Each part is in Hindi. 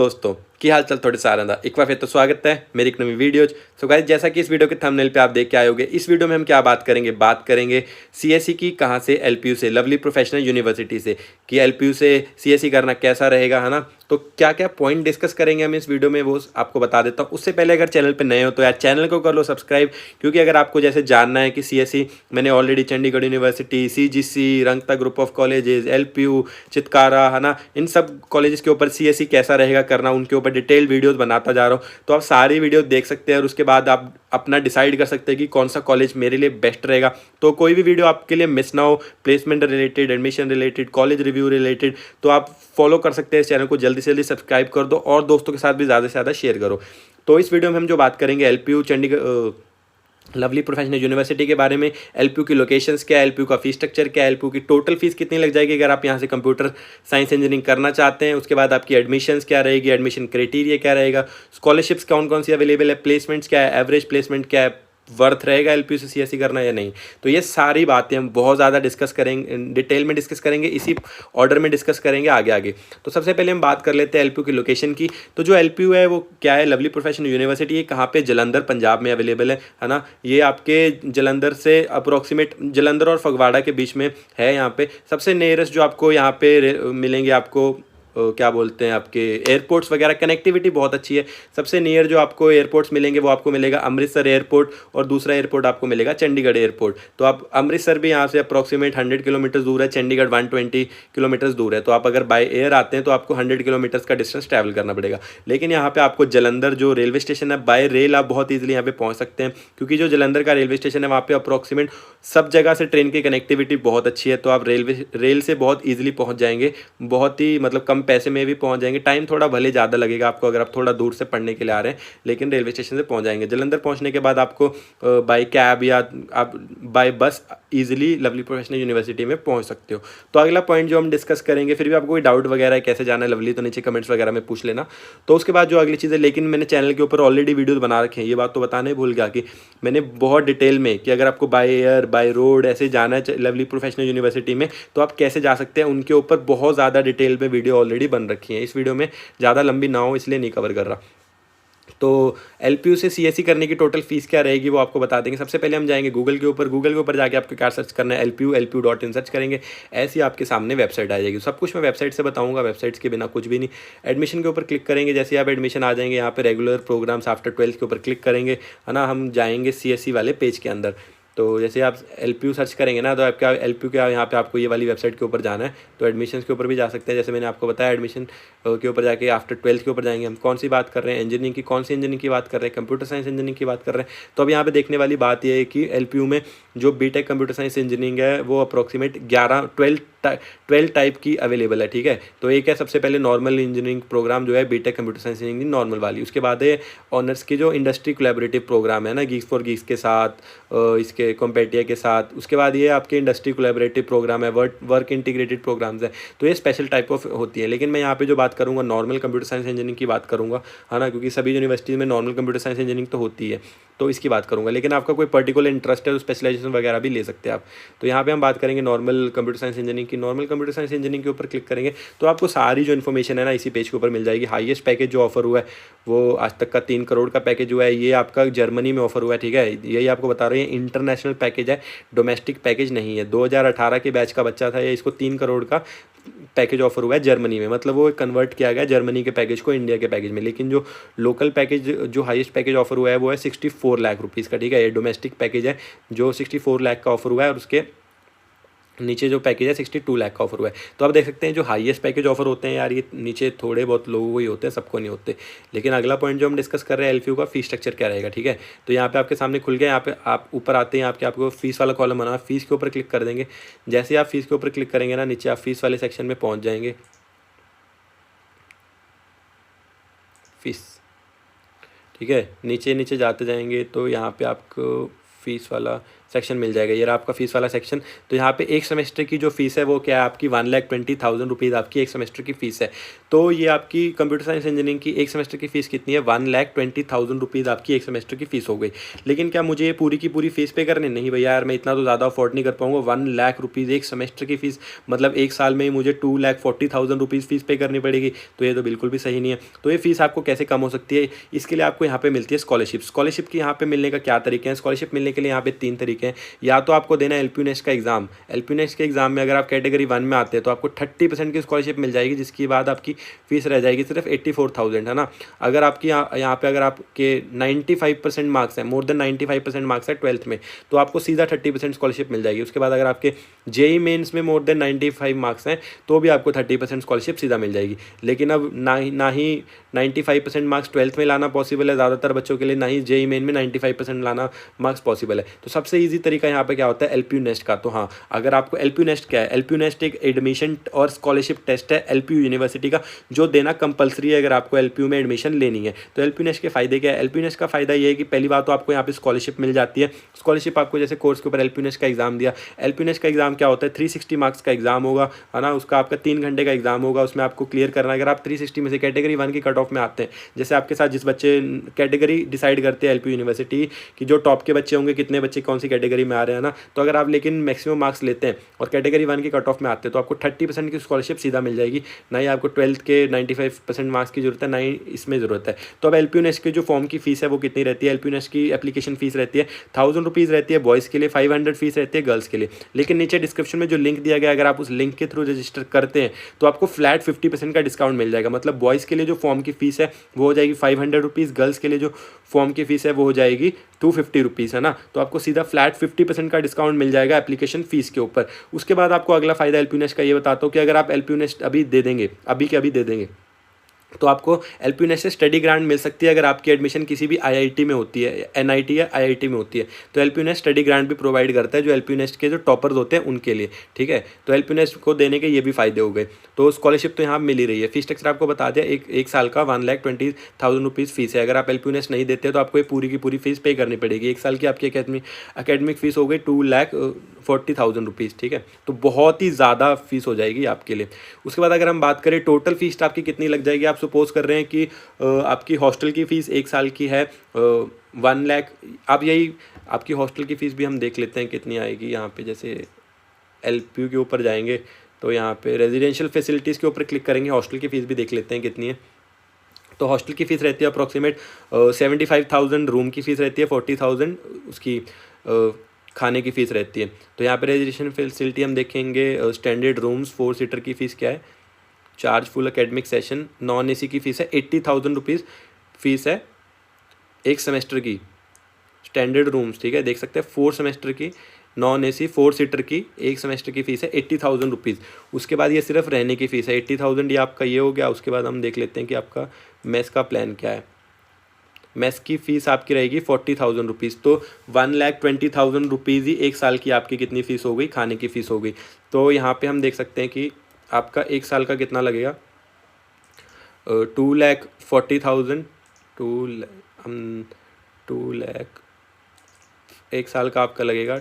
दोस्तों की हाल चाल थोड़े सारा था एक बार फिर तो स्वागत है मेरी एक नवी वीडियोज। सो गाइस, जैसा कि इस वीडियो के थंबनेल पे आप देख के आए होंगे, इस वीडियो में हम क्या बात करेंगे सीएससी की। कहाँ से? एलपीयू से, लवली प्रोफेशनल यूनिवर्सिटी से। कि एलपीयू से सीएससी करना कैसा रहेगा, है ना। तो क्या क्या पॉइंट डिस्कस करेंगे हम इस वीडियो में, वो आपको बता देता हूँ। उससे पहले अगर चैनल पे नए हो तो यार चैनल को कर लो सब्सक्राइब, क्योंकि अगर आपको जैसे जानना है कि सीएससी, मैंने ऑलरेडी चंडीगढ़ यूनिवर्सिटी, सीजीसी, रंगता group of colleges, LPU, Chitkara, है ना, इन सब कॉलेजेस के ऊपर सीएससी कैसा रहेगा करना, उनके ऊपर डिटेल वीडियोस बनाता जा रहा हूँ। तो आप सारी वीडियो देख सकते हैं और उसके बाद आप अपना डिसाइड कर सकते हैं कि कौन सा कॉलेज मेरे लिए बेस्ट रहेगा। तो कोई भी वीडियो आपके लिए मिस ना हो, placement related, admission related, college review related, तो आप फॉलो कर सकते हैं इस चैनल को। जल्दी से जल्दी सब्सक्राइब कर दो और दोस्तों के साथ भी ज़्यादा से ज़्यादा शेयर करो। तो इस वीडियो में हम जो बात करेंगे LPU Chandigarh lovely professional university के बारे में। एलपीयू की लोकेशंस क्या है, एलपीयू का फीस स्ट्रक्चर क्या है, एलपीयू की टोटल फीस कितनी लग जाएगी अगर आप यहाँ से कंप्यूटर साइंस इंजीनियरिंग करना चाहते हैं। उसके बाद आपकी एडमिशन्स क्या रहेगी, एडमिशन क्राइटेरिया क्या रहेगा, स्कॉलरशिप्स कौन कौन सी अवेलेबल है, प्लेसमेंट्स क्या है, एवरेज प्लेसमेंट क्या है, वर्थ रहेगा एलपीयू से सीएससी करना या नहीं। तो ये सारी बातें हम बहुत ज़्यादा डिस्कस करेंगे, डिटेल में डिस्कस करेंगे, इसी ऑर्डर में डिस्कस करेंगे आगे आगे। तो सबसे पहले हम बात कर लेते हैं एलपीयू की लोकेशन की। तो जो एलपीयू है वो क्या है, लवली प्रोफेशनल यूनिवर्सिटी। ये कहाँ पे? जलंधर, पंजाब में अवेलेबल है ना। ये आपके जलंधर से अप्रोक्सीमेट, जलंधर और फगवाड़ा के बीच में है। यहाँ पे सबसे नियरेस्ट जो आपको यहाँ पे मिलेंगे, आपको क्या बोलते हैं, आपके एयरपोर्ट्स वगैरह, कनेक्टिविटी बहुत अच्छी है। सबसे नियर जो आपको एयरपोर्ट्स मिलेंगे वो आपको मिलेगा अमृतसर एयरपोर्ट, और दूसरा एयरपोर्ट आपको मिलेगा चंडीगढ़ एयरपोर्ट। तो आप अमृतसर भी यहाँ से अप्रॉक्सीमेट 100 किलोमीटर दूर है, चंडीगढ़ 120 किलोमीटर दूर है। तो आप अगर बाय एयर आते हैं तो आपको 100 किलोमीटर्स का डिस्टेंस ट्रैवल करना पड़ेगा। लेकिन यहाँ पे आपको जलंधर जो रेलवे स्टेशन है, बाय रेल आप बहुत ईजिली यहाँ पे पहुँच सकते हैं, क्योंकि जो जलंधर का रेलवे स्टेशन है वहाँ पे अप्रॉक्सीमेट सब जगह से ट्रेन की कनेक्टिविटी बहुत अच्छी है। तो आप रेल से बहुत ईजिली पहुँच जाएंगे, बहुत ही मतलब कम पैसे में भी पहुंच जाएंगे। टाइम थोड़ा भले ज़्यादा लगेगा आपको अगर आप थोड़ा दूर से पढ़ने के लिए आ रहे हैं, लेकिन रेलवे स्टेशन से पहुंच जाएंगे। जलंधर पहुंचने के बाद आपको बाय कैब या आप बाय बस इजीली लवली प्रोफेशनल यूनिवर्सिटी में पहुंच सकते हो। तो अगला पॉइंट जो हम डिस्कस करेंगे, फिर भी आपको कोई डाउट वगैरह है कैसे जाना है लवली, तो नीचे कमेंट्स वगैरह में पूछ लेना। तो उसके बाद जो अगली चीज़ है, लेकिन मैंने चैनल के ऊपर ऑलरेडी वीडियोज़ बना रखे हैं, ये बात तो बताने भूल गया कि मैंने बहुत डिटेल में कि अगर आपको बाय एयर बाय रोड ऐसे जाना है लवली प्रोफेशनल यूनिवर्सिटी में तो आप कैसे जा सकते हैं, उनके ऊपर बहुत ज़्यादा डिटेल में वीडियो ऑलरेडी बन रखी है। इस वीडियो में ज़्यादा लंबी ना हो इसलिए नहीं कवर कर रहा। तो एलपीयू से सीएससी करने की टोटल फीस क्या रहेगी वो आपको बता देंगे। सबसे पहले हम जाएंगे गूगल के ऊपर। गूगल के ऊपर जाके आपको क्या सर्च करना है, LPU.in सर्च करेंगे, ऐसी आपके सामने वेबसाइट आ जाएगी। सब कुछ मैं वेबसाइट से बताऊंगा, वेबसाइट्स के बिना कुछ भी नहीं। एडमिशन के ऊपर क्लिक करेंगे, जैसे आप एडमिशन आ जाएंगे यहाँ पे रेगुलर प्रोग्राम्स आफ्टर 12th के ऊपर क्लिक करेंगे, है ना। हम जाएंगे सीएससी वाले पेज के अंदर। तो जैसे आप एलपीयू सर्च करेंगे ना, तो आपका एलपीयू क्या यहाँ पे आपको ये वाली वेबसाइट के ऊपर जाना है। तो एडमिशन्स के ऊपर भी जा सकते हैं, जैसे मैंने आपको बताया एडमिशन के ऊपर जाके आफ्टर 12th के ऊपर जाएंगे। हम कौन सी बात कर रहे हैं, इंजीनियरिंग की, कौन सी इंजीनियरिंग की बात कर रहे हैं, कंप्यूटर साइंस इंजीनियरिंग की बात कर रहे हैं। तो अब यहाँ पे देखने वाली बात यह है कि एलपीयू में जो बीटेक कंप्यूटर साइंस इंजीनियरिंग है वो अप्रॉक्सीमेट 12 टाइप की अवेलेबल है, ठीक है। तो एक है सबसे पहले नॉर्मल इंजीनियरिंग प्रोग्राम जो है BTech computer science engineering normal वाली। उसके बाद है ऑनर्स की जो इंडस्ट्री कोलैबोरेटिव प्रोग्राम है ना, गीक्स फॉर गीक्स के साथ, इसके कॉम्पेटिया के साथ। उसके बाद ये आपके इंडस्ट्री कोलैबोरेटिव प्रोग्राम है, वर्क इंटीग्रेटेड प्रोग्राम्स है। तो ये स्पेशल टाइप ऑफ होती है। लेकिन मैं यहाँ पे जो बात करूँगा नॉर्मल कंप्यूटर साइंस इंजीनियरिंग की बात करूँगा, है ना, क्योंकि सभी यूनिवर्सिटीज़ में नॉर्मल कंप्यूटर साइंस इंजीनियरिंग तो होती है, तो इसकी बात करूँगा। लेकिन आपका कोई पर्टिकुलर इंटरेस्ट है तो स्पेशलाइजेशन वगैरह भी ले सकते हैं आप। तो यहाँ पे हम बात करेंगे नॉर्मल कंप्यूटर साइंस इंजीनियरिंग की। नॉर्मल कंप्यूटर साइंस इंजीनियरिंग के ऊपर क्लिक करेंगे तो आपको सारी जो इन्फॉर्मेशन है ना इसी पेज के ऊपर मिल जाएगी। हाईएस्ट पैकेज जो ऑफर हुआ है वो आज तक का 3 करोड़ का पैकेज हुआ है, ये आपका जर्मनी में ऑफर हुआ है, ठीक है। यही आपको बता रहे हैं, इंटरनेशनल पैकेज है, डोमेस्टिक पैकेज नहीं है। 2018 के बैच का बच्चा था ये, इसको 3 करोड़ का पैकेज ऑफर हुआ है जर्मनी में, मतलब वो कन्वर्ट किया गया जर्मनी के पैकेज को इंडिया के पैकेज में। लेकिन जो लोकल पैकेज, जो हाईएस्ट पैकेज ऑफर हुआ है वो है 64 लाख रुपीज़ का, ठीक है। ये डोमेस्टिक पैकेज है जो 64 लाख का ऑफर हुआ है, और उसके नीचे जो पैकेज है 62 लाख का ऑफर हुआ है। तो आप देख सकते हैं जो हाईएस्ट पैकेज ऑफर होते हैं यार, ये नीचे थोड़े बहुत लोगों को ही होते हैं, सबको नहीं होते। लेकिन अगला पॉइंट जो हम डिस्कस कर रहे हैं एलपीयू का फीस स्ट्रक्चर क्या रहेगा, ठीक है। तो यहाँ पे आपके सामने खुल गया, यहाँ पे आप ऊपर आते हैं, आपको फीस वाला कॉलम बना, फीस के ऊपर क्लिक कर देंगे। जैसे आप फीस के ऊपर क्लिक करेंगे ना, नीचे आप फीस वाले सेक्शन में पहुँच जाएंगे। फीस, ठीक है, नीचे नीचे जाते जाएंगे तो यहाँ पे आपको फीस वाला सेक्शन मिल जाएगा। ये रहा आपका फीस वाला सेक्शन। तो यहाँ पे एक सेमेस्टर की जो फीस है वो क्या है आपकी 1,20,000 रुपीज़ आपकी एक सेमेस्टर की फ़ीस है। तो ये आपकी कंप्यूटर साइंस इंजीनियरिंग की एक सेमेस्टर की फ़ीस कितनी है, 1,20,000 रुपीज़ आपकी एक सेमेस्टर की फ़ीस हो गई। लेकिन क्या मुझे ये पूरी की पूरी फ़ीस पे करनी, नहीं भैया यार, मैं इतना तो ज़्यादा अफोर्ड नहीं कर पाऊँगा। 1,00,000 रुपीज़ एक सेमेस्टर की फ़ीस, मतलब एक साल में ही मुझे 2,40,000 रुपीज़ फ़ीस पे करनी पड़ेगी। तो ये तो बिल्कुल भी सही नहीं है। तो ये फ़ीस आपको कैसे कम हो सकती है, इसके लिए आपको यहाँ पे मिलती है स्कॉलरशिप। स्कॉलरशिप की यहाँ पे मिलने का क्या तरीके हैं, स्कॉलरशिप मिलने के लिए यहाँ पे 3 तरीके हैं। या तो आपको देना है एलपीयू नेस्ट का एग्ज़ाम। एलपीयू नेस्ट के एग्ज़ाम में अगर आप कैटेगरी 1 में आते हैं तो आपको 30% की स्कॉलरशिप मिल जाएगी, जिसके बाद आपकी फ़ीस रह जाएगी सिर्फ 84,000, है ना। अगर आपकी यहाँ पे अगर आपके 95% मार्क्स हैं, मोर देन 95% मार्क्स है 12th में, तो आपको सीधा 30% स्कॉलरशिप मिल जाएगी। उसके बाद अगर आपके जेई मेंस में मोर देन 95 मार्क्स हैं तो भी आपको 30% स्कॉलरशिप सीधा मिल जाएगी। लेकिन अब ना ही 95% मार्क्स 12th में लाना पॉसिबल है ज़्यादातर बच्चों के लिए, ना ही जेई मेन में 95% लाना मार्क्स पॉसिबल है। तो सबसे ईजी तरीका यहाँ पे क्या होता है, एलपीयू नेस्ट का। तो हाँ, अगर आपको एलपीयू नेस्ट क्या है, एलपीयू नेस्ट एक एडमिशन और स्कॉलरशिप टेस्ट है एलपीयू यूनिवर्सिटी का, जो देना कंपलसरी है अगर आपको एलपीयू में एडमिशन लेनी है। तो एलपीयू नेस्ट के फ़ायदे क्या है, एलपीयू नेस्ट का फ़ायदा ये है कि पहली बात तो आपको यहाँ पे स्कॉलरशिप मिल जाती है। स्कॉलरशिप आपको जैसे कोर्स के ऊपर एलपीयू नेस्ट का एग्ज़ाम दिया, एलपीयू नेस्ट का एग्ज़ाम क्या होता है, 360 मार्क्स का एग्ज़ाम होगा, है ना। उसका आपका 3 घंटे का एग्ज़ाम होगा, उसमें आपको क्लियर करना है। अगर आप 360 में से कैटेगरी 1 की कट ऑफ में आते हैं, जैसे आपके साथ जिस बच्चे कैटेगरी डिसाइड करते हैं एलपीयू यूनिवर्सिटी की, जो टॉप के बच्चे होंगे कितने बच्चे कौन सी कैटेगरी में आ रहे हैं ना, तो अगर आप लेकिन मैक्सिमम मार्क्स लेते हैं और कैटेगरी 1 की कट ऑफ में आते हैं तो आपको 30% की स्कॉलरशिप सीधा मिल जाएगी। ना ही आपको 12th के 95% मार्क्स की जरूरत है, ना ही इसमें ज़रूरत है। तो अब एलपीयू नेस्ट की जो फॉर्म की फीस है वो कितनी रहती है, एलपीयू नेस्ट की एप्लीकेशन फीस रहती है 1,000 रुपीज़ रहती है बॉयज़ के लिए, 500 फीस रहती है गर्ल्स के लिए। लेकिन नीचे डिस्क्रिप्शन में जो लिंक दिया गया, अगर आप उस लिंक के थ्रू रजिस्टर करते हैं तो आपको फ्लैट 50% का डिस्काउंट मिल जाएगा। मतलब बॉयज़ के लिए जो फॉर्म की फीस है वो हो जाएगी 500 रुपीज़, गर्ल्स के लिए जो फॉर्म की फीस है वो हो जाएगी 250 रुपीज़, है ना। तो आपको सीधा फ्लैट 50% का डिस्काउंट मिल जाएगा एप्लीकेशन फ़ीस के ऊपर। उसके बाद आपको अगला फ़ायदा एलपीयू नेस्ट का ये बताता हूँ कि अगर आप एलपीयू नेस्ट अभी दे देंगे, अभी के अभी दे देंगे, तो आपको एलपीयू नेस्ट से स्टडी ग्रांट मिल सकती है अगर आपकी एडमिशन किसी भी आईआईटी में होती है, एनआईटी या आईआईटी में होती है। तो एलपीयू नेस्ट स्टडी ग्रांट भी प्रोवाइड करता है जो एलपीयू नेस्ट के जो टॉपर्स होते हैं उनके लिए, ठीक है। तो एलपीयू नेस्ट को देने के ये भी फ़ायदे हो गए। तो स्कॉलरशिप तो यहाँ मिल ही रही है। फीस स्ट्रक्चर आपको बता दिया, एक साल का 1,20,000 रुपीज़ फीस है। अगर आप एलपीयू नेस्ट नहीं देते तो आपको ये पूरी की पूरी फीस पे करनी पड़ेगी। एक साल की आपकी अकेडमिक फ़ीस हो गई 2,40,000 रुपीज़, ठीक है। तो बहुत ही ज़्यादा फीस हो जाएगी आपके लिए। उसके बाद अगर हम बात करें टोटल फीस आपकी कितनी लग जाएगी, आप सपोज कर रहे हैं कि आपकी हॉस्टल की फ़ीस एक साल की है 1 लाख। अब यही आपकी हॉस्टल की फ़ीस भी हम देख लेते हैं कितनी आएगी। यहाँ पे जैसे एलपीयू के ऊपर जाएंगे तो यहाँ पे रेजिडेंशियल फैसिलिटीज़ के ऊपर क्लिक करेंगे, हॉस्टल की फ़ीस भी देख लेते हैं कितनी है। तो हॉस्टल की फ़ीस रहती है अप्रॉक्सीमेट 75,000, रूम की फ़ीस रहती है 40,000, उसकी खाने की फ़ीस रहती है। तो यहाँ पे रेजिडेंशियल फैसिलिटी हम देखेंगे, स्टैंडर्ड रूम्स 4 सीटर की फ़ीस क्या है, charge full academic session, non AC की फ़ीस है 80,000 रुपीज़ फीस है एक सेमेस्टर की, स्टैंडर्ड रूम्स, ठीक है, देख सकते हैं 4 सेमेस्टर की, नॉन एसी 4 सीटर की एक सेमेस्टर की फ़ीस है 80,000 रुपीज़। उसके बाद ये सिर्फ रहने की फ़ीस है 80,000, ये आपका ये हो गया। उसके बाद हम देख लेते हैं कि आपका मेस का प्लान क्या है। मेस की फ़ीस आपकी रहेगी 40,000 रुपीज़। तो 1,20,000 रुपीज़ ही एक साल की आपकी कितनी फ़ीस हो गई, खाने की फ़ीस हो गई। तो यहाँ पे हम देख सकते हैं कि आपका एक साल का कितना लगेगा, 2,40,000, 2 लाख एक साल का आपका लगेगा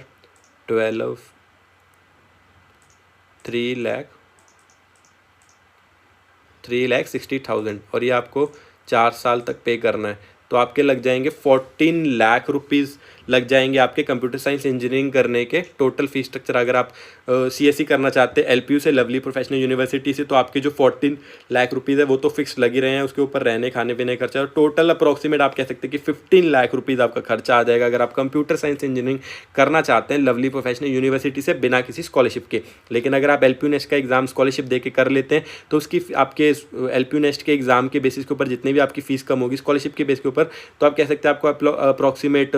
3,60,000, और ये आपको 4 साल तक पे करना है। तो आपके लग जाएंगे 14 लाख रुपीज़ लग जाएंगे आपके कंप्यूटर साइंस इंजीनियरिंग करने के टोटल फीस स्ट्रक्चर। अगर आप सीएससी करना चाहते हैं एलपीयू से, लवली प्रोफेशनल यूनिवर्सिटी से, तो आपके जो 14 लाख रुपीज़ है वो तो फिक्स लग ही रहे हैं, उसके ऊपर रहने खाने पीने का खर्चा, और टोटल अप्रॉक्सीमेट आप कह सकते हैं कि 15 लाख रुपीज़ आपका खर्चा आ जाएगा अगर आप कंप्यूटर साइंस इंजीनियरिंग करना चाहते हैं लवली प्रोफेशनल यूनिवर्सिटी से बिना किसी स्कॉलरशिप के। लेकिन अगर आप एलपीयू नेस्ट का एग्ज़ाम स्कॉलरशिप दे के कर लेते हैं तो उसकी आपके एलपीयू नेस्ट के एग्ज़ाम के बेसिस के ऊपर जितनी भी आपकी फ़ीस कम होगी स्कॉलरशिप के बेस के ऊपर, तो आप कह सकते हैं आपको अप्रॉक्सीमेट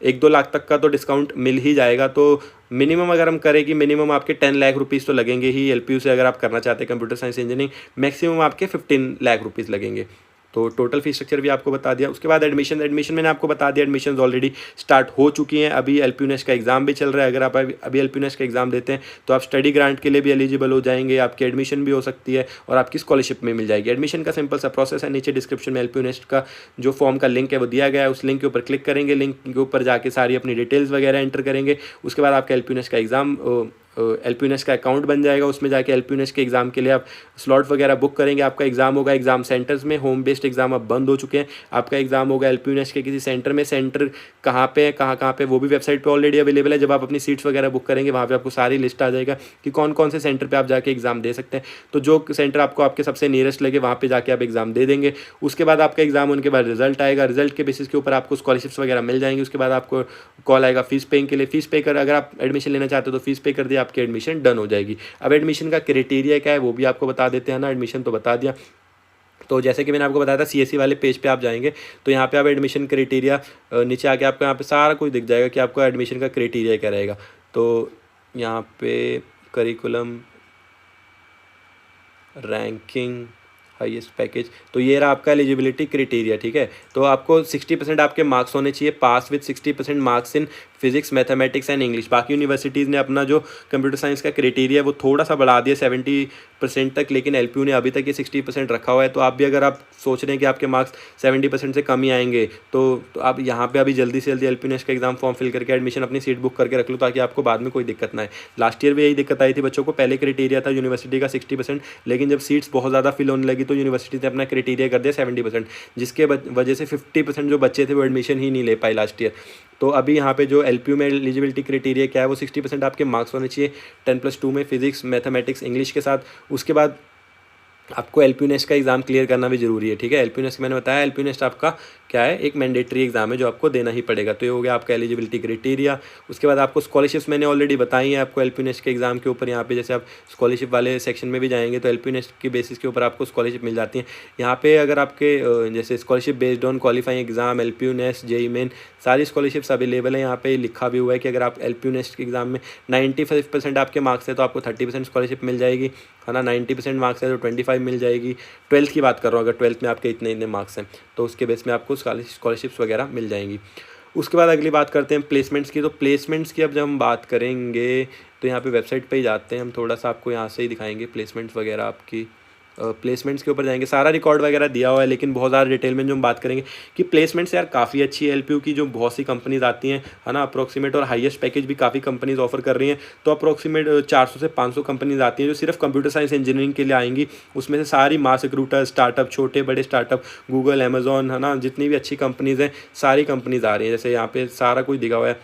1-2 लाख तक का तो डिस्काउंट मिल ही जाएगा। तो मिनिमम अगर हम करें कि मिनिमम आपके 10 लाख रुपीज़ तो लगेंगे ही एलपीयू से अगर आप करना चाहते हैं कंप्यूटर साइंस इंजीनियरिंग, मैक्सिमम आपके 15 लाख रुपीज़ लगेंगे। तो टोटल फीस स्ट्रक्चर भी आपको बता दिया। उसके बाद एडमिशन मैंने आपको बता दिया, एडमिशन ऑलरेडी स्टार्ट हो चुकी हैं। अभी एलपीयूनेस्ट का एग्जाम भी चल रहा है। अगर आप अभी एलपीयूनेस्ट का एग्जाम देते हैं तो आप स्टडी ग्रांट के लिए भी एलिजिबल हो जाएंगे, आपकी एडमिशन भी हो सकती है और आपकी स्कॉलरशिप में मिल जाएगी। एडमिशन का सिंपल सा प्रोसेस है, नीचे डिस्क्रिप्शन में एलपीयूनेस्ट का जो फॉर्म का लिंक है वो दिया गया है, उस लिंक के ऊपर क्लिक करेंगे, लिंक के ऊपर जाके सारी अपनी डिटेल्स वगैरह एंटर करेंगे। उसके बाद आपका एलपीयूनेस्ट का एग्जाम एलपीयूनेस्ट का अकाउंट बन जाएगा, उसमें जाके एलपीयूनेस्ट के एग्जाम के लिए आप स्लॉट वगैरह बुक करेंगे। आपका एग्जाम होगा एग्जाम सेंटर्स में, होम बेस्ड एग्जाम अब बंद हो चुके हैं। आपका एग्जाम होगा एलपीयूनेस्ट के किसी सेंटर में। सेंटर कहाँ पे है, कहाँ पे, वो भी वेबसाइट पे ऑलरेडी अवेलेबल है। जब आप अपनी सीट्स वगैरह बुक करेंगे वहाँ पे आपको सारी लिस्ट आ जाएगा कि कौन कौन से सेंटर पर आप जाके एग्जाम दे सकते हैं। तो जो सेंटर आपको आपके सबसे नियरेस्ट लगे वहाँ पर जाके आप एग्जाम दे देंगे। उसके बाद आपका एग्जाम होने के बाद रिजल्ट आएगा, रिजल्ट के बेसिस के ऊपर आपको स्कॉलरशिप्स वगैरह मिल जाएंगी। उसके बाद आपको कॉल आएगा फीस पेइंग के लिए। फीस पे कर, अगर आप एडमिशन लेना चाहते हो तो फीस पे कर दिया, आपकी एडमिशन डन हो जाएगी। अब एडमिशन का क्राइटेरिया क्या है वो भी आपको बता देते हैं ना। एडमिशन तो बता दिया। तो जैसे कि मैंने आपको बताया था सीएससी वाले पेज पे आप जाएंगे तो यहाँ पे आप एडमिशन क्राइटेरिया नीचे आके आपको यहाँ पे सारा कुछ दिख जाएगा कि आपका एडमिशन का क्राइटेरिया क्या रहेगा। तो यहाँ पे करिकुलम, रैंकिंग, हाईएस्ट पैकेज, तो ये रहा आपका एलिजिबिलिटी क्राइटेरिया। ठीक है, तो आपको 60% आपके मार्क्स होने चाहिए, pass with 60% marks in physics, mathematics and English. बाकी यूनिवर्सिटीज़ ने अपना जो कंप्यूटर साइंस का क्राइटेरिया वो थोड़ा सा बढ़ा दिया 70% तक, लेकिन एलपीयू ने अभी तक ये 60% रखा हुआ है। तो आप भी अगर आप सोच रहे हैं कि आपके मार्क्स 70% से कम ही आएंगे तो आप यहाँ पे अभी जल्दी से जल्दी एलपीयू का एग्जाम फॉर्म फिल करके एडमिशन अपनी सीट बुक करके रख लो, ताकि आपको बाद में कोई दिक्कत ना आए। लास्ट ईयर भी यही दिक्कत आई थी बच्चों को। पहले क्राइटेरिया था यूनिवर्सिटी का 60%, लेकिन जब सीट्स बहुत ज़्यादा फिल होने लगी तो यूनिवर्सिटी ने अपना क्राइटेरिया कर दिया 70%, जिसके वजह से 50% जो बच्चे थे वो एडमिशन ही नहीं ले पाए लास्ट ईयर। तो अभी यहाँ पे जो एलपीयू में एलिजिबिलिटी क्राइटेरिया क्या है, वो 60% आपके मार्क्स होने चाहिए 10+2 में, फिजिक्स, मैथमेटिक्स, इंग्लिश के साथ। उसके बाद आपको एलपीयूनेस्ट का एग्ज़ाम क्लियर करना भी ज़रूरी है। ठीक है, एलपीयूनेस्ट मैंने बताया, एलपीयूनेस्ट आपका क्या है, एक मैंडेटरी एग्जाम है जो आपको देना ही पड़ेगा। तो ये हो गया आपका एलिजिबिलिटी क्राइटेरिया। उसके बाद आपको स्कॉलरशिप्स मैंने ऑलरेडी बताई हैं आपको एलपीयूनेस्ट के एग्जाम के ऊपर। यहाँ पे जैसे आप स्कॉलरशिप वाले सेक्शन में भी जाएंगे तो एलपीयूनेस्ट के बेसिस के ऊपर आपको स्कॉलरशिप मिल जाती है। यहाँ पे अगर आपके जैसे scholarship based on qualifying exam, LPUNEST, JEE Main, सारी स्कॉलरशिप्स अवेलेबल है। यहाँ पे लिखा भी हुआ है कि अगर आप एलपीयूनेस्ट के एग्जाम में 95% आपके मार्क्स है तो आपको 30% स्कॉलरशिप मिल जाएगी, है ना। 90% मार्क्स है तो 25 मिल जाएगी। 12th की बात कर रहा हूँ, अगर 12th में आपके इतने मार्क्स हैं तो उसके बेस में आपको स्कॉलरशिप्स वगैरह मिल जाएंगी। उसके बाद अगली बात करते हैं प्लेसमेंट्स की। तो प्लेसमेंट्स की अब जब हम बात करेंगे तो यहाँ पे वेबसाइट पे ही जाते हैं हम, थोड़ा सा आपको यहाँ से ही दिखाएंगे प्लेसमेंट्स वगैरह। आपकी प्लेसमेंट्स के ऊपर जाएंगे, सारा रिकॉर्ड वगैरह दिया हुआ है, लेकिन बहुत ज़्यादा डिटेल में जो हम बात करेंगे कि प्लेसमेंट्स यार काफ़ी अच्छी है एलपीयू की, जो बहुत सी कंपनीज आती हैं, है ना। अप्रोक्सीमेट और हाईएस्ट पैकेज भी काफ़ी कंपनीज ऑफर कर रही हैं। तो अप्रोक्सीमेट 400 से 500 कंपनीज आती हैं जो सिर्फ कंप्यूटर साइंस इंजीनियरिंग के लिए आएंगी। उसमें से सारी मास रिक्रूटर, स्टार्टअप, छोटे बड़े स्टार्टअप, गूगल, अमेजॉन, है ना, जितनी भी अच्छी कंपनीज़ हैं सारी कंपनीज आ रही हैं। जैसे यहाँ पे सारा कुछ दिखा हुआ है।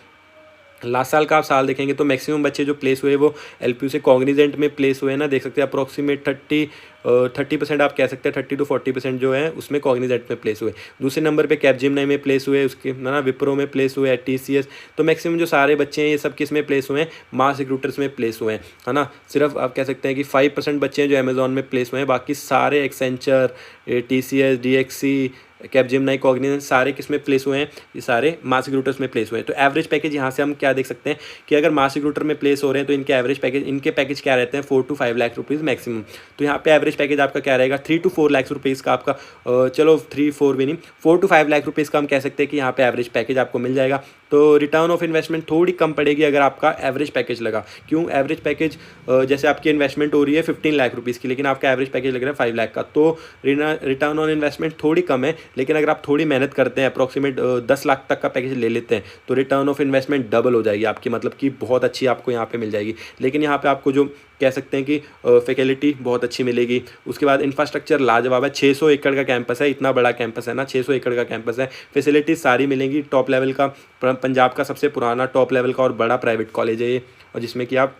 लास्ट साल का आप साल देखेंगे तो मैक्सिमम बच्चे जो प्लेस हुए वो एलपीयू से कॉग्निजेंट में प्लेस हुए हैं ना, देख सकते हैं अप्रोक्सीमेट 30% आप कह सकते हैं, 30 to 40% जो है उसमें कॉग्निजेंट में प्लेस हुए। दूसरे नंबर पे कैपजेमिनी में प्लेस हुए, उसके ना विप्रो में प्लेस हुए, टीसीएस। तो मैक्सिमम जो सारे बच्चे हैं ये सब किस में प्लेस हुए हैं, मास रिक्रूटर्स में प्लेस हुए हैं, है ना। सिर्फ आप कह सकते हैं कि 5% बच्चे हैं जो अमेजॉन में प्लेस हुए हैं, बाकी सारे एक्सेंचर, टीसीएस, डीएक्सी, कैपजेमिनी, कॉग्निजेंट, सारे किस में प्लेस हुए हैं, ये सारे मास रिक्रूटर्स में प्लेस हुए हैं। तो एवरेज पैकेज यहाँ से हम क्या देख सकते हैं कि अगर मास रिक्रूटर में प्लेस हो रहे हैं तो इनके एवरेज पैकेज, इनके पैकेज क्या रहते हैं, 4 to 5 लाख रुपीज़ मैक्सिमम। तो यहाँ पे एवरेज पैकेज आपका क्या रहेगा, 3 to 4 लाख रुपीज़ का आपका, चलो 3-4 भी नहीं, 4 to 5 लाख रुपीज़ का हम कह सकते हैं कि यहाँ पे एवरेज पैकेज आपको मिल जाएगा। तो रिटर्न ऑफ इन्वेस्टमेंट थोड़ी कम पड़ेगी अगर आपका एवरेज पैकेज लगा। क्यों, एवरेज पैकेज जैसे आपकी इन्वेस्टमेंट हो रही है 15 लाख रुपीज़ की, लेकिन आपका एवरेज पैकेज लग रहा है 5 लाख का, तो रिटर्न ऑन इन्वेस्टमेंट थोड़ी कम है। लेकिन अगर आप थोड़ी मेहनत करते हैं, अप्रॉक्सीमेट 10 लाख तक का पैकेज ले लेते हैं, तो रिटर्न ऑफ इन्वेस्टमेंट डबल हो जाएगी आपकी, मतलब कि बहुत अच्छी आपको यहाँ पे मिल जाएगी। लेकिन यहाँ पे आपको जो कह सकते हैं कि फैकल्टी बहुत अच्छी मिलेगी। उसके बाद इंफ्रास्ट्रक्चर लाजवाब है, 600 एकड़ का कैंपस है, इतना बड़ा कैंपस है ना, 600 एकड़ का कैंपस है। फैसिलिटीज़ सारी मिलेंगी, टॉप लेवल का, पंजाब का सबसे पुराना टॉप लेवल का और बड़ा प्राइवेट कॉलेज है ये, और जिसमें कि आप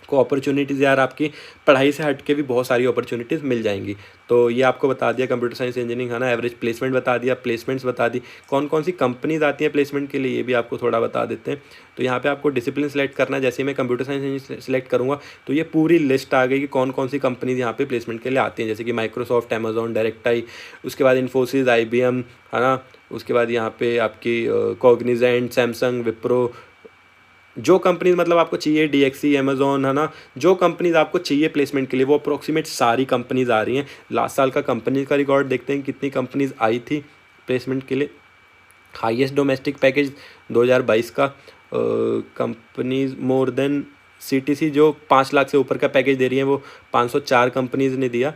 को अपॉर्चुनिटीज़ यार आपकी पढ़ाई से हट के भी बहुत सारी अपॉर्चुनिटीज़ मिल जाएंगी। तो ये आपको बता दिया कंप्यूटर साइंस इंजीनियरिंग, है ना। एवरेज प्लेसमेंट बता दिया, प्लेसमेंट्स बता दी, कौन कौन सी कंपनीज आती हैं प्लेसमेंट के लिए ये भी आपको थोड़ा बता देते हैं। तो यहाँ पे आपको डिसिप्लिन सेलेक्ट करना है। जैसे मैं कंप्यूटर साइंस इंजीनियरिंग सेलेक्ट करूँगा तो ये पूरी लिस्ट आ गई कि कौन कौन सी कंपनीज यहाँ पे प्लेसमेंट के लिए आती हैं, जैसे कि माइक्रोसॉफ्ट, अमेजॉन, डायरेक्टाई, उसके बाद इन्फोसिस, IBM, है ना। उसके बाद यहाँ पे आपकी कॉग्निजेंट, सैमसंग, विप्रो, जो कंपनीज मतलब आपको चाहिए, DXC, अमेजोन, है ना, जो कंपनीज आपको चाहिए प्लेसमेंट के लिए वो अप्रोक्सीमेट सारी कंपनीज आ रही हैं। लास्ट साल का कंपनीज का रिकॉर्ड देखते हैं कितनी कंपनीज आई थी प्लेसमेंट के लिए। हाईएस्ट डोमेस्टिक पैकेज 2022 का कंपनीज मोर देन CTC जो 5 लाख से ऊपर का पैकेज दे रही हैं वो 504 कंपनीज ने दिया।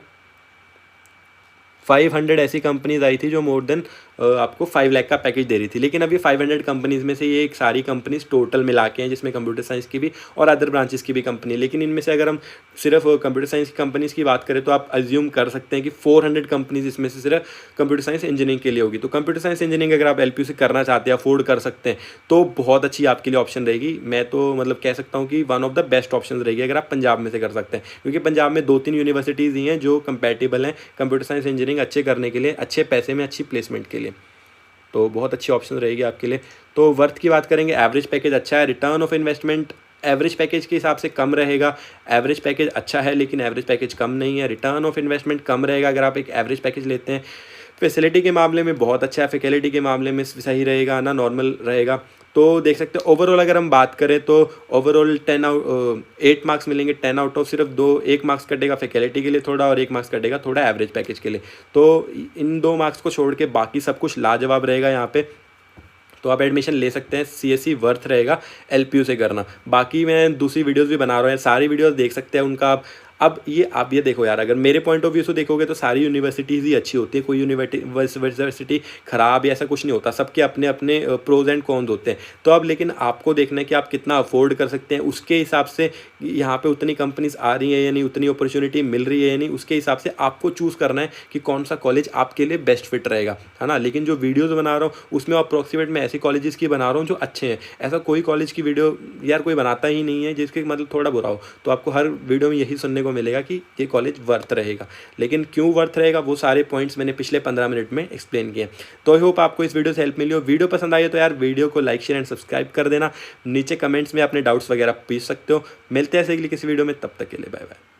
500 ऐसी कंपनीज आई थी जो मोर देन आपको 5 लाख का पैकेज दे रही थी। लेकिन अभी 500 कंपनीज में से ये एक सारी कंपनीज टोटल मिला के हैं, जिसमें कंप्यूटर साइंस की भी और अदर ब्रांचेस की भी कंपनी है। लेकिन इनमें से अगर हम सिर्फ कंप्यूटर साइंस की कंपनीज की बात करें तो आप अज्यूम कर सकते हैं कि 400 कंपनीज इसमें से सिर्फ कंप्यूटर साइंस इंजीनियरिंग के लिए होगी। तो कंप्यूटर साइंस इंजीनियरिंग अगर आप LPU से करना चाहते हैं, अफोर्ड कर सकते हैं, तो बहुत अच्छी आपके लिए ऑप्शन रहेगी। मैं तो मतलब कह सकता हूँ कि one of the best option रहेगी अगर आप पंजाब में से कर सकते हैं, क्योंकि पंजाब में 2-3 यूनिवर्सिटीज़ ही हैं जो कंपैटिबल हैं कंप्यूटर साइंस इंजीनियरिंग अच्छे करने के लिए, अच्छे पैसे में, अच्छी प्लेसमेंट के लिए। तो बहुत अच्छी ऑप्शन रहेगी आपके लिए। तो वर्थ की बात करेंगे, एवरेज पैकेज अच्छा है, return of investment average package के हिसाब से कम रहेगा। एवरेज पैकेज अच्छा है लेकिन एवरेज पैकेज कम नहीं है, रिटर्न ऑफ इन्वेस्टमेंट कम रहेगा अगर आप एक एवरेज पैकेज लेते हैं। फैसिलिटी के मामले में बहुत अच्छा है, फैकल्टी के मामले में सही रहेगा ना, नॉर्मल रहेगा। तो देख सकते हैं ओवरऑल अगर हम बात करें तो ओवरऑल 8 मार्क्स मिलेंगे 10 आउट ऑफ, सिर्फ 1 मार्क्स कटेगा फैकल्टी के लिए थोड़ा और 1 मार्क्स कटेगा थोड़ा एवरेज पैकेज के लिए। तो इन 2 मार्क्स को छोड़ के बाकी सब कुछ लाजवाब रहेगा यहाँ पे। तो आप एडमिशन ले सकते हैं, CSE वर्थ रहेगा LPU से करना। बाकी मैं दूसरी वीडियोस भी बना रहा हूँ, सारी वीडियोस देख सकते हैं उनका। अब ये देखो यार, अगर मेरे पॉइंट ऑफ व्यू से देखोगे तो सारी यूनिवर्सिटीज़ ही अच्छी होती है, कोई यूनिवर्सिटी ख़राब या ऐसा कुछ नहीं होता, सबके अपने अपने प्रोज एंड कॉन्स होते हैं। तो अब लेकिन आपको देखना है कि आप कितना अफोर्ड कर सकते हैं, उसके हिसाब से यहाँ पे उतनी कंपनीज आ रही है या नहीं, उतनी अपॉर्चुनिटी मिल रही है या नहीं, उसके हिसाब से आपको चूज़ करना है कि कौन सा कॉलेज आपके लिए बेस्ट फिट रहेगा, है ना। लेकिन जो वीडियोज़ बना रहा हूँ उसमें अप्रॉक्सीमेट मैं ऐसी कॉलेजेस की बना रहा हूँ जो अच्छे हैं। ऐसा कोई कॉलेज की वीडियो यार कोई बनाता ही नहीं है जिसके मतलब थोड़ा बुरा हो। तो आपको हर वीडियो में यही सुनने को मिलेगा कि ये कॉलेज वर्थ रहेगा। लेकिन क्यों वर्थ रहेगा वो सारे पॉइंट्स मैंने पिछले 15 मिनट में एक्सप्लेन किए। तो आई होप आपको इस वीडियो से हेल्प मिली हो। वीडियो पसंद आई हो तो यार वीडियो को लाइक, शेयर एंड सब्सक्राइब कर देना। नीचे कमेंट्स में अपने डाउट्स वगैरह पूछ सकते हो। मिलते हैं ऐसे किसी वीडियो में, तब तक के लिए बाय बाय।